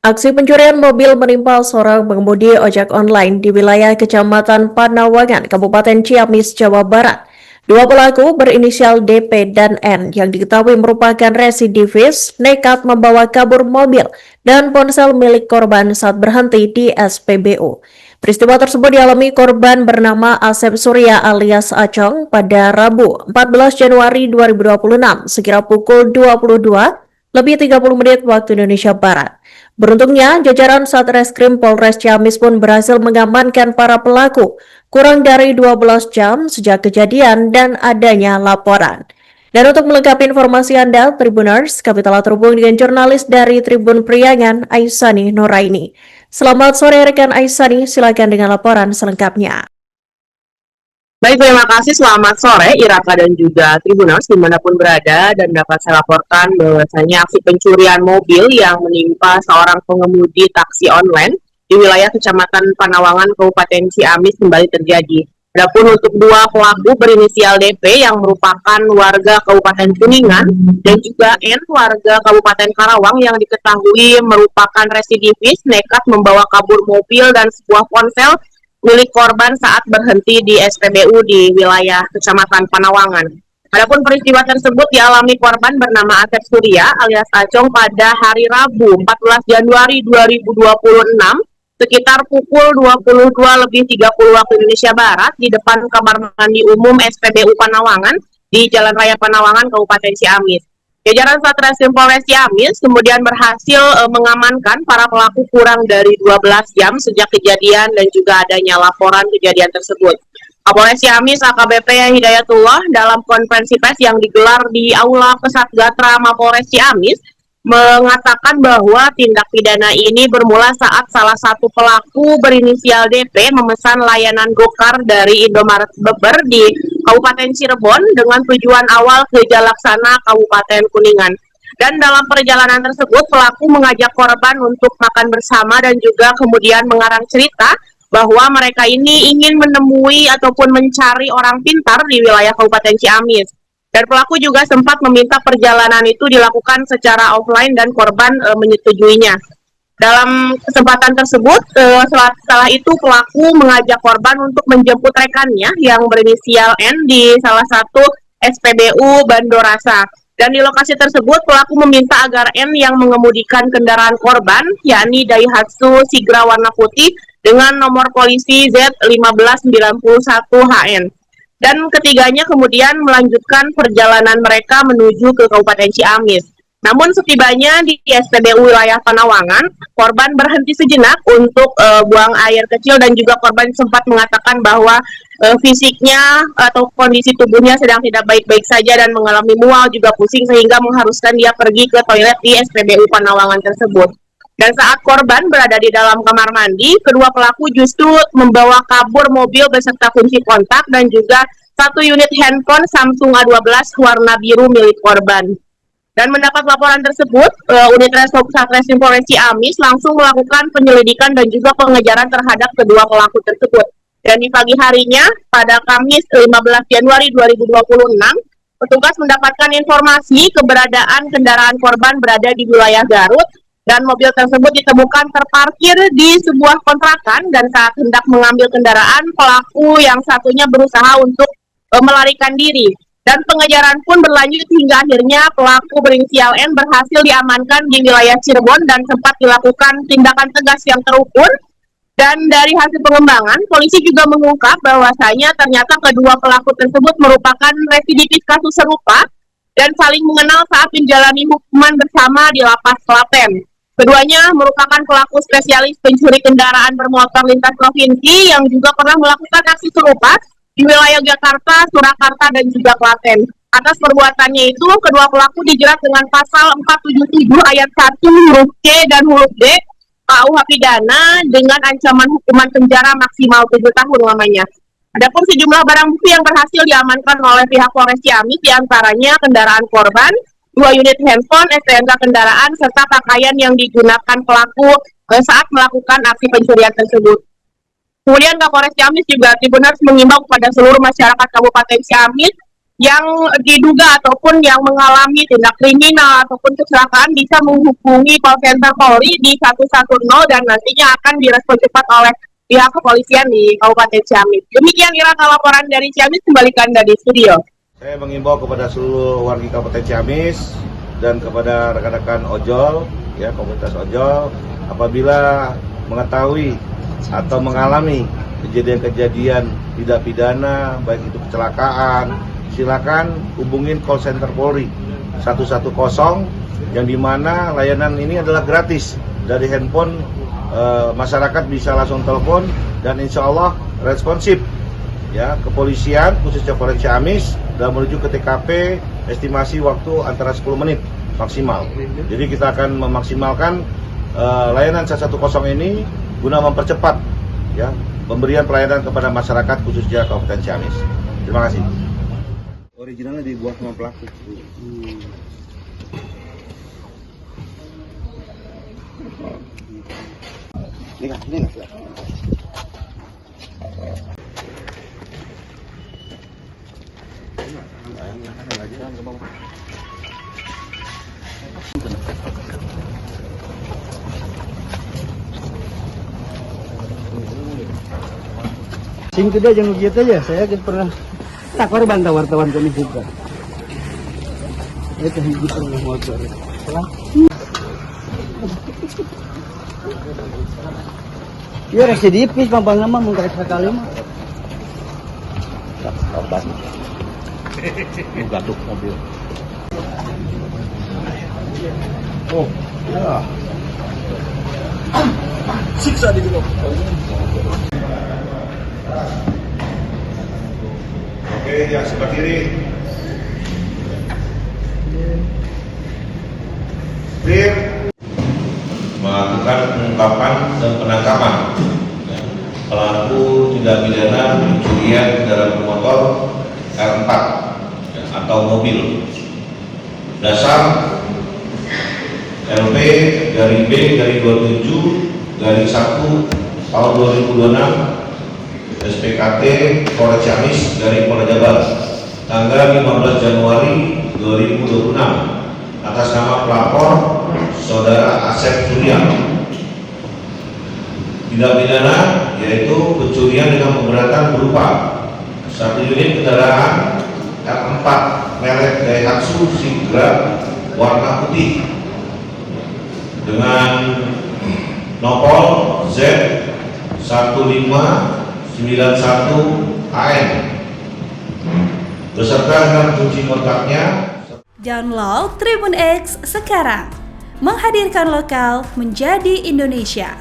Aksi pencurian mobil menimpa seorang pengemudi ojek online di wilayah Kecamatan Panawangan, Kabupaten Ciamis, Jawa Barat. Dua pelaku berinisial DP dan N yang diketahui merupakan residivis nekat membawa kabur mobil dan ponsel milik korban saat berhenti di SPBU. Peristiwa tersebut dialami korban bernama Asep Surya alias Acong pada Rabu 14 Januari 2026 sekira pukul 22:30 waktu Indonesia Barat. Beruntungnya, jajaran Satreskrim Polres Ciamis pun berhasil mengamankan para pelaku kurang dari 12 jam sejak kejadian dan adanya laporan. Dan untuk melengkapi informasi Anda, Tribuners, kami telah terhubung dengan jurnalis dari Tribun Priangan, Aisani Nuraini. Selamat sore rekan Aisani, silakan dengan laporan selengkapnya. Baik, terima kasih. Selamat sore, Iraka dan juga Tribuners dimanapun berada, dan dapat saya laporkan bahwasanya aksi pencurian mobil yang menimpa seorang pengemudi taksi online di wilayah Kecamatan Panawangan, Kabupaten Ciamis kembali terjadi. Adapun untuk dua pelaku berinisial DP yang merupakan warga Kabupaten Kuningan dan juga N warga Kabupaten Karawang yang diketahui merupakan residivis nekat membawa kabur mobil dan sebuah ponsel milik korban saat berhenti di SPBU di wilayah Kecamatan Panawangan. Adapun peristiwa tersebut dialami korban bernama Asep Surya alias Acong pada hari Rabu 14 Januari 2026 sekitar pukul 22:30 waktu Indonesia Barat di depan kamar mandi umum SPBU Panawangan di Jalan Raya Panawangan, Kabupaten Ciamis. Jajaran Satreskrim Polres Ciamis kemudian berhasil mengamankan para pelaku kurang dari 12 jam sejak kejadian dan juga adanya laporan kejadian tersebut. Kapolres Ciamis AKBP Hidayatullah dalam konferensi pers yang digelar di Aula Kesatgatra Mapolres Ciamis mengatakan bahwa tindak pidana ini bermula saat salah satu pelaku berinisial DP memesan layanan gokar dari Indomaret Beber di Kabupaten Cirebon dengan tujuan awal ke Jalaksana Kabupaten Kuningan. Dan dalam perjalanan tersebut pelaku mengajak korban untuk makan bersama dan juga kemudian mengarang cerita bahwa mereka ini ingin menemui ataupun mencari orang pintar di wilayah Kabupaten Ciamis. Dan pelaku juga sempat meminta perjalanan itu dilakukan secara offline dan korban menyetujuinya. Dalam kesempatan tersebut, setelah itu pelaku mengajak korban untuk menjemput rekannya yang berinisial N di salah satu SPBU Bandorasa. Dan di lokasi tersebut, pelaku meminta agar N yang mengemudikan kendaraan korban, yakni Daihatsu Sigra warna putih dengan nomor polisi Z1591HN. Dan ketiganya kemudian melanjutkan perjalanan mereka menuju ke Kabupaten Ciamis. Namun setibanya di SPBU wilayah Panawangan, korban berhenti sejenak untuk buang air kecil dan juga korban sempat mengatakan bahwa fisiknya atau kondisi tubuhnya sedang tidak baik-baik saja dan mengalami mual juga pusing sehingga mengharuskan dia pergi ke toilet di SPBU Panawangan tersebut. Dan saat korban berada di dalam kamar mandi, kedua pelaku justru membawa kabur mobil beserta kunci kontak dan juga satu unit handphone Samsung A12 warna biru milik korban. Dan mendapat laporan tersebut, unit Resmob Satreskrim Polres Ciamis langsung melakukan penyelidikan dan juga pengejaran terhadap kedua pelaku tersebut. Dan di pagi harinya, pada Kamis 15 Januari 2026, petugas mendapatkan informasi keberadaan kendaraan korban berada di wilayah Garut, dan mobil tersebut ditemukan terparkir di sebuah kontrakan, dan saat hendak mengambil kendaraan, pelaku yang satunya berusaha untuk melarikan diri. Dan pengejaran pun berlanjut hingga akhirnya pelaku berinisial N berhasil diamankan di wilayah Cirebon dan sempat dilakukan tindakan tegas yang terukur. Dan dari hasil pengembangan, polisi juga mengungkap bahwasanya ternyata kedua pelaku tersebut merupakan residivis kasus serupa dan saling mengenal saat menjalani hukuman bersama di Lapas Klaten. Keduanya merupakan pelaku spesialis pencuri kendaraan bermotor lintas provinsi yang juga pernah melakukan aksi serupa di wilayah Jakarta, Surakarta, dan juga Klaten. Atas perbuatannya itu, kedua pelaku dijerat dengan pasal 477 ayat 1 huruf C dan huruf D KUH pidana dengan ancaman hukuman penjara maksimal 7 tahun lamanya. Adapun sejumlah barang bukti yang berhasil diamankan oleh pihak Polres Ciamis, diantaranya kendaraan korban, 2 unit handphone, STNK kendaraan, serta pakaian yang digunakan pelaku saat melakukan aksi pencurian tersebut. Kemudian Kapolres Ciamis juga Tribuners mengimbau kepada seluruh masyarakat Kabupaten Ciamis yang diduga ataupun yang mengalami tindak kriminal ataupun kecelakaan bisa menghubungi call center Polri di 110 dan nantinya akan direspon cepat oleh pihak kepolisian di Kabupaten Ciamis. Demikian Iraka laporan dari Ciamis, kembalikan dari studio. Saya mengimbau kepada seluruh warga Kabupaten Ciamis dan kepada rekan-rekan ojol, ya komunitas ojol, apabila mengetahui atau mengalami kejadian-kejadian tidak pidana, baik itu kecelakaan, silakan hubungin call center Polri 110 yang dimana layanan ini adalah gratis dari handphone. Masyarakat bisa langsung telepon dan insya Allah responsif. Ya, kepolisian khususnya Polres Ciamis dalam menuju ke TKP estimasi waktu antara 10 menit maksimal. Jadi kita akan memaksimalkan layanan 110 ini guna mempercepat ya pemberian pelayanan kepada masyarakat khususnya Kabupaten Ciamis. Terima kasih. Originalnya dibuat sama pelaku. Ini kan. SIM kedua jangan begitu aja, saya pernah tak korban wartawan kami juga. Itu hiji pernah motor. Ya residipis pampang nama mungkin sekali mah. Korban. Gaduh mobil. Oh, ya. Siksa di sini. Oke, yang sebelah kiri. Clear. Melakukan pengungkapan dan penangkapan pelaku tindak pidana pencurian kendaraan bermotor R4 atau mobil. Dasar LP dari B dari 27 dari 1 tahun 2026 SPKT Polres Ciamis dari Polda Jabar tanggal 15 Januari 2026 atas nama pelapor Saudara Asep Surya. Tindak pidana yaitu pencurian dengan pemberatan berupa 1 unit kendaraan R4 merek Daihatsu Sigra warna putih dengan nopol Z 1591 AN beserta dengan kunci kontaknya. Download Tribun X sekarang, menghadirkan lokal menjadi Indonesia.